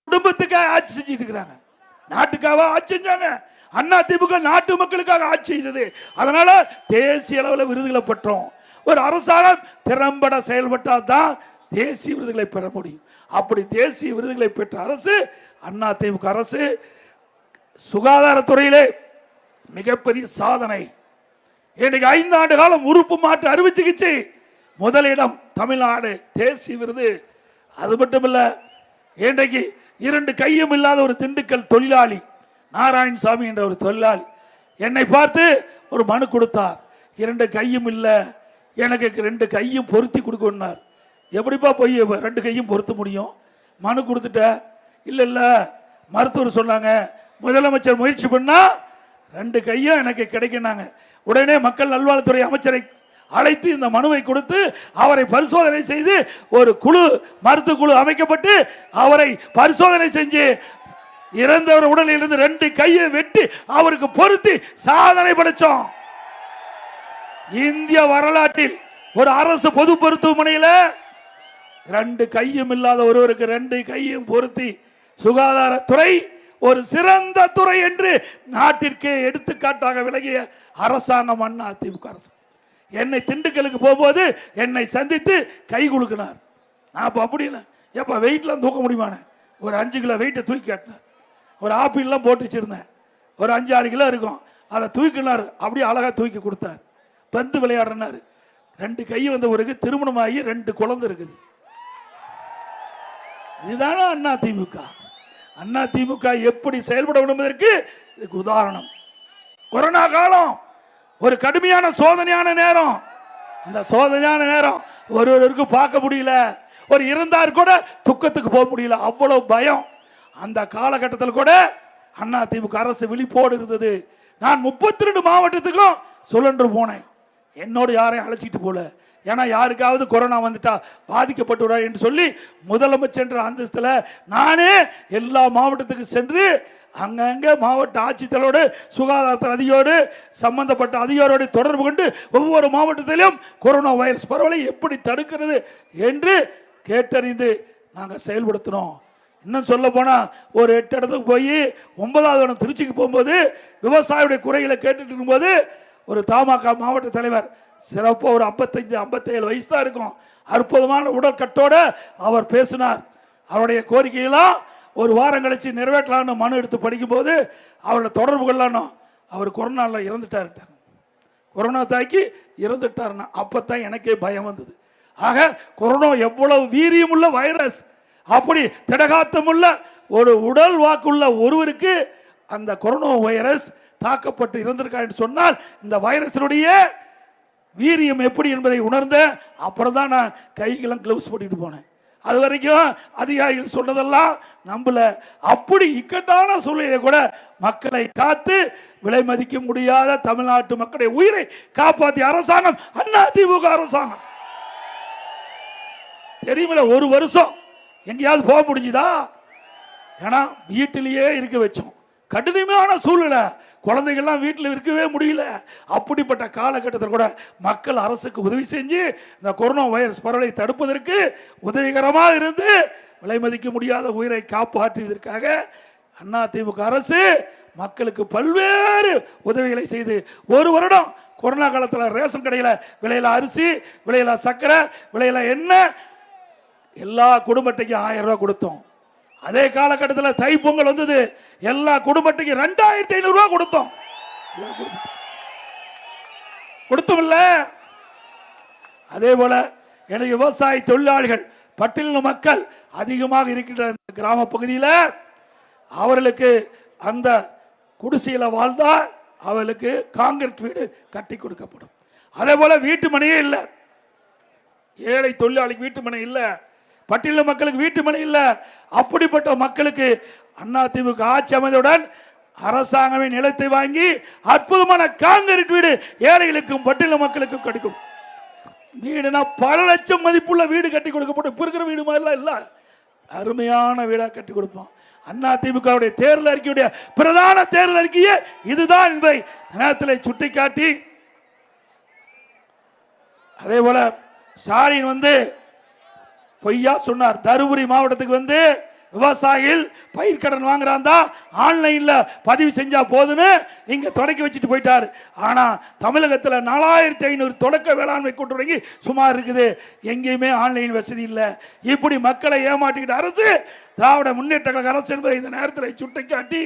குடும்பத்துக்காக ஆட்சி செஞ்சிட்டு இருக்கிறாங்க. நாட்டுக்காக ஆட்சி செஞ்சாங்க. அண்ணா திமுக நாட்டு மக்களுக்காக ஆட்சி செய்தது. அதனால தேசிய அளவில் விருதுகளை பெற்றோம். ஒரு அரசாங்கம் திறம்பட செயல்பட்டால் தான் தேசிய விருதுகளை பெற முடியும். அப்படி தேசிய விருதுகளை பெற்ற அரசு அண்ணா திமுக அரசு. சுகாதாரத்துறையிலே மிகப்பெரிய சாதனை. இன்னைக்கு 5 ஆண்டு காலம் உறுப்பு மாற்று அறுவை சிகிச்சை முதலிடம் தமிழ்நாடு தேசிய விருது. அது மட்டுமல்ல, இன்றைக்கு 2 கையும் இல்லாத ஒரு திண்டுக்கல் தொழிலாளி நாராயணசாமி என்ற ஒரு தொழிலாளி என்னை பார்த்து ஒரு மனு கொடுத்தார். 2 கையும் இல்லை, எனக்கு 2 கையும் பொருத்தி கொடுக்கணும்னார். எப்படிப்பா போய் 2 கையும் பொருத்த முடியும்? மனு கொடுத்துட்ட. இல்லை இல்லை, மருத்துவர் சொன்னாங்க முதலமைச்சர் முயற்சி பண்ணா 2 கையும் எனக்கு கிடைக்கினாங்க. உடனே மக்கள் நல்வாழ்வுத்துறை அமைச்சரை அழைத்து இந்த மனுவை கொடுத்து அவரை பரிசோதனை செய்து ஒரு குழு, மருத்துவ குழு அமைக்கப்பட்டு அவரை பரிசோதனை செஞ்சு இறந்தவர் உடலில் இருந்து 2 கையை வெட்டி அவருக்கு பொருத்தி சாதனை படைச்சோம். இந்திய வரலாற்றில் ஒரு அரசு பொது மருத்துவமனையில் 2 கையும் இல்லாத ஒருவருக்கு 2 கையும் பொருத்தி சுகாதாரத்துறை ஒரு சிறந்த துறை என்று நாட்டிற்கே எடுத்துக்காட்டாக விளங்கிய அரசாங்கம் அண்ணா திமுக அரசு. என்னை திண்டுக்கலுக்கு போகும்போது என்னை சந்தித்து கை கொடுக்கினார். நான் அப்போ அப்படின்னு எப்போ வெயிட்லாம் தூக்க முடியுமான ஒரு 5 கிலோ வெயிட்டை தூக்கி காட்டினார். ஒரு ஆப்பிள்லாம் போட்டு வச்சிருந்தேன், ஒரு 5-6 கிலோ இருக்கும், அதை தூக்கினார். அப்படியே அழகாக தூக்கி கொடுத்தார். பந்து விளையாடுறாரு. 2 கை வந்தவருக்கு திருமணமாகி 2 குழந்தை இருக்குது. இதுதான அண்ணா திமுக. அண்ணா திமுக எப்படி செயல்பட என்பதற்கு இதுக்கு உதாரணம். கொரோனா காலம் ஒரு கடுமையான சோதனையான நேரம். அந்த சோதனையான நேரம் ஒருவருக்கு பார்க்க முடியல, ஒரு இருந்தார் கூட துக்கத்துக்கு போக முடியல, அவ்வளவு பயம். அந்த காலகட்டத்தில் கூட அண்ணா திமுக அரசு விழிப்போடு இருந்தது. நான் 32 மாவட்டத்துக்கும் சுழன்று போனேன். என்னோடு யாரையும் அழைச்சிட்டு போல. ஏன்னா யாருக்காவது கொரோனா வந்துட்டா பாதிக்கப்பட்டுறார் என்று சொல்லி முதலமைச்சர் அந்தஸ்தில் நானே எல்லா மாவட்டத்துக்கு சென்று அங்கங்க மாவட்ட ஆட்சித்தலைவரோடு சுகாதாரத்துறை அதிகாரோடு சம்பந்தப்பட்ட அதிகாரியோடு தொடர்பு கொண்டு ஒவ்வொரு மாவட்டத்திலும் கொரோனா வைரஸ் பரவலை எப்படி தடுக்கிறது என்று கேட்டறிந்து நாங்கள் செயல்படுத்தினோம். இன்னும் சொல்ல போனா ஒரு 8 இடத்துக்கு போய் 9வது இடம் திருச்சிக்கு போகும்போது விவசாயியுடைய குறைகளை கேட்டுட்டு இருக்கும்போது ஒரு தமாக மாவட்ட தலைவர் சிறப்பாக ஒரு 55-57 வயசு தான் இருக்கும், அற்புதமான உடற்கட்டோட அவர் பேசினார். அவருடைய கோரிக்கையெல்லாம் ஒரு வாரம் கழிச்சு நிறைவேற்றலான்னு மனு எடுத்து படிக்கும்போது அவரோட தொடர்பு கொள்ளணும். அவர் கொரோனாவில் இறந்துட்டாருட்டாங்க. கொரோனா தாக்கி இறந்துட்டாருன்னா அப்பத்தான் எனக்கே பயம் வந்தது. ஆக கொரோனா எவ்வளவு வீரியமுள்ள வைரஸ், அப்படி திடகாத்தமுள்ள ஒரு உடல் வாக்குள்ள ஒருவருக்கு அந்த கொரோனா வைரஸ் தாக்கப்பட்டு இறந்திருக்கார் என்று சொன்னால் இந்த வைரஸினுடைய வீரியம் எப்படி என்பதை உணர்ந்த அப்புறம் தான் நான் கைக்கெல்லாம் கிளவுஸ் போட்டுட்டு போனேன். அது வரைக்கும் அதிகாரிகள் சொன்னதெல்லாம் நம்பல. அப்படி இக்கட்டான சூழ்நிலை கூட மக்களை காத்து விலை மதிக்க முடியாத தமிழ்நாட்டு மக்களுடைய உயிரை காப்பாற்றிய அரசாங்கம் அண்ணா திமுக அரசாங்கம். தெரியுமில்ல, 1 வருஷம் எங்கேயாவது போக முடிஞ்சுதா? ஏன்னா வீட்டிலேயே இருக்க வச்சோம். கடினமான சூழ்நிலை, குழந்தைகள்லாம் வீட்டில் இருக்கவே முடியல. அப்படிப்பட்ட காலகட்டத்தில் கூட மக்கள் அரசுக்கு உதவி செஞ்சு இந்த கொரோனா வைரஸ் பரவலை தடுப்பதற்கு உதவிகரமாக இருந்து விலை மதிக்க முடியாத உயிரை காப்பாற்றுவதற்காக அண்ணா திமுக அரசு மக்களுக்கு பல்வேறு உதவிகளை செய்து 1 வருடம் கொரோனா காலத்தில் ரேஷன் கடையில் விலையில அரிசி, விலையில சர்க்கரை, விலையில எண்ணெய் எல்லா குடும்பத்தையும் 1000 ரூபாய் கொடுத்தோம். அதே காலகட்டத்தில் தை பொங்கல் வந்தது, எல்லா குடும்பத்துக்கு 2500 ரூபாய் கொடுத்தோம். கொடுத்தோம் இல்ல? அதே போல எனக்கு விவசாய தொழிலாளிகள், பட்டியலின மக்கள் அதிகமாக இருக்கின்ற கிராம பகுதியில் அவர்களுக்கு அந்த குடிசையில் வாழ்ந்தா அவர்களுக்கு காங்கிரீட் வீடு கட்டி கொடுக்கப்படும். அதே போல வீட்டு மனையே இல்லை, ஏழை தொழிலாளிக்கு வீட்டு மனை இல்லை, பட்டியலின மக்களுக்கு வீட்டு மனை இல்லை. அப்படிப்பட்ட மக்களுக்கு அண்ணா திமுக ஆட்சி அமைந்தவுடன் அரசாங்கமே நிலத்தை வாங்கி அற்புதமான காங்கிரீட் வீடு ஏழைகளுக்கும் பட்டியலின மக்களுக்கும் கிடைக்கும். வீடுனா பல லட்சம் மதிப்புள்ள வீடு கட்டி கொடுக்கப்படும். இப்ப இருக்கிற வீடு மாதிரிலாம் இல்ல, அருமையான வீடா கட்டி கொடுப்போம். அண்ணா திமுகவுடைய தேர்தல் அறிக்கையுடைய பிரதான தேர்தல் அறிக்கையே இதுதான் என்பதை நேரத்தில் சுட்டிக்காட்டி, அதே போல ஸ்டாலின் பொய்யா சொன்னார். தருமபுரி மாவட்டத்துக்கு விவசாயிகள் பயிர்க்கடன் வாங்குறாந்தா ஆன்லைன்ல பதிவு செஞ்சா போதுன்னு இங்க தொடக்கி வச்சுட்டு போயிட்டாரு. ஆனா தமிழகத்தில் 4500 தொடக்க வேளாண்மை கூட்டுறவு சுமார் இருக்குது. எங்கேயுமே ஆன்லைன் வசதி இல்லை. இப்படி மக்களை ஏமாற்றிக்கிட்ட அரசு திராவிட முன்னேற்ற கழக அரசு என்பதை இந்த நேரத்தில் சுட்டிக்காட்டி